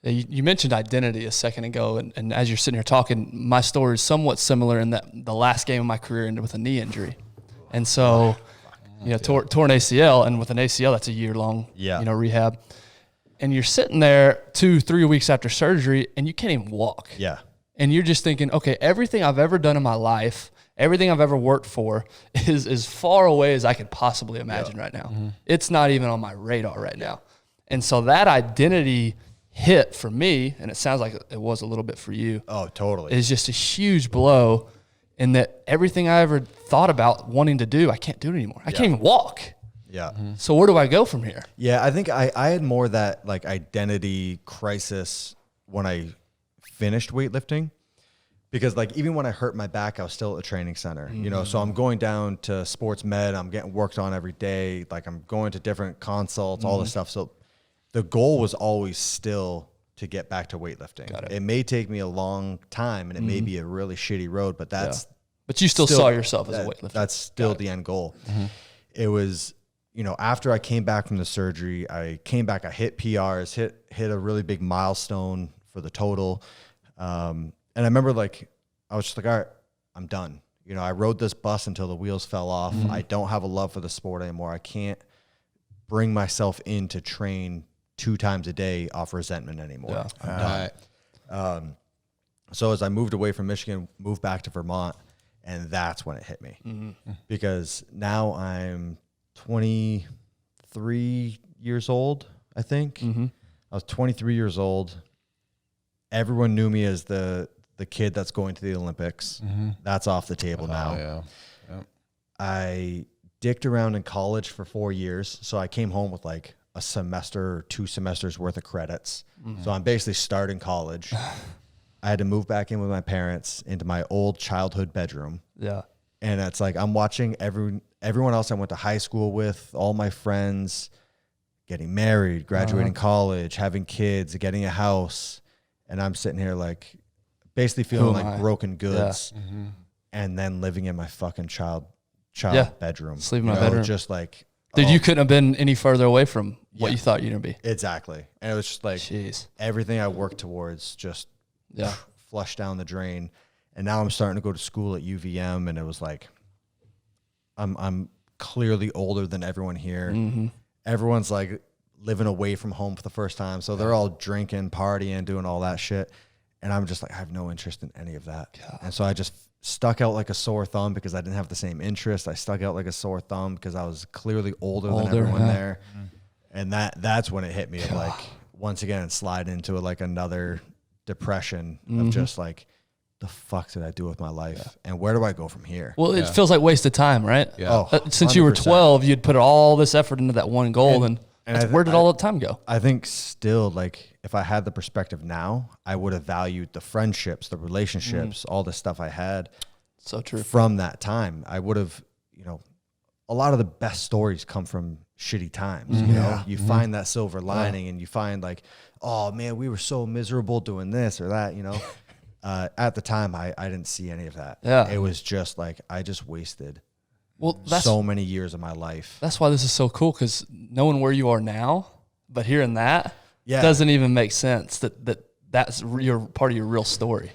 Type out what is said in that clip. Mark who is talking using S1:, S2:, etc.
S1: Yeah, you mentioned identity a second ago, and as you're sitting here talking, my story is somewhat similar in that the last game of my career ended with a knee injury. And so, tore an ACL, and with an ACL, that's a year-long, rehab. And you're sitting there 2-3 weeks after surgery, and you can't even walk.
S2: Yeah.
S1: And you're just thinking, okay, everything I've ever done in my life, everything I've ever worked for is as far away as I could possibly imagine right now. Mm-hmm. It's not even on my radar right now. And so that identity hit for me, and it sounds like it was a little bit for you.
S2: Oh, totally.
S1: Is just a huge blow in that everything I ever thought about wanting to do, I can't do it anymore. I can't even walk.
S2: Yeah. Mm-hmm.
S1: So where do I go from here?
S2: Yeah, I think I had more that like identity crisis when I finished weightlifting, because like even when I hurt my back, I was still at a training center, so I'm going down to sports med, I'm getting worked on every day. Like I'm going to different consults, all this stuff. So the goal was always still to get back to weightlifting. It may take me a long time and it may be a really shitty road, but
S1: but you still saw yourself as a weightlifter.
S2: That's still the end goal. Mm-hmm. It was, after I came back from the surgery, I came back, I hit PRs, hit a really big milestone for the total. And I remember I was just like, all right, I'm done. I rode this bus until the wheels fell off. Mm-hmm. I don't have a love for the sport anymore. I can't bring myself in to train 2 times a day off resentment anymore.
S1: Yeah.
S2: I'm done. So as I moved away from Michigan, moved back to Vermont, and that's when it hit me. Mm-hmm. Because now I'm 23 years old, I think. Mm-hmm. I was 23 years old. Everyone knew me as the kid that's going to the Olympics. Mm-hmm. That's off the table now.
S3: Yeah.
S2: I dicked around in college for 4 years. So I came home with like a semester or 2 semesters worth of credits. Mm-hmm. So I'm basically starting college. I had to move back in with my parents into my old childhood bedroom.
S1: Yeah.
S2: And it's like I'm watching everyone else I went to high school with, all my friends getting married, graduating college, having kids, getting a house. And I'm sitting here like basically feeling like broken goods, and then living in my fucking child bedroom.
S1: Sleeping in my bedroom.
S2: Just like,
S1: dude, you couldn't have been any further away from what you thought you were going to be.
S2: Exactly. And it was just like everything I worked towards just flushed down the drain. And now I'm starting to go to school at UVM, and it was like, I'm clearly older than everyone here. Mm-hmm. Everyone's like living away from home for the first time. So they're all drinking, partying, doing all that shit. And I'm just like, I have no interest in any of that. God. And so I just stuck out like a sore thumb because I didn't have the same interest. I stuck out like a sore thumb because I was clearly older than everyone there. And that's when it hit me. Like, once again, slide into like another depression of just like, the fuck did I do with my life? And where do I go from here?
S1: Well, it feels like wasted time, right?
S2: Yeah.
S1: Since 100%. You were 12, you'd put all this effort into that one goal, and where did all the time go?
S2: I think still, like, if I had the perspective now, I would have valued the friendships, the relationships, all the stuff I had.
S1: So true.
S2: From that time, I would have, a lot of the best stories come from shitty times. You find that silver lining, and you find like, oh man, we were so miserable doing this or that, At the time, I didn't see any of that.
S1: Yeah.
S2: It was just like, I just wasted
S1: so
S2: many years of my life.
S1: That's why this is so cool, because knowing where you are now, but hearing that doesn't even make sense, that's your part of your real story.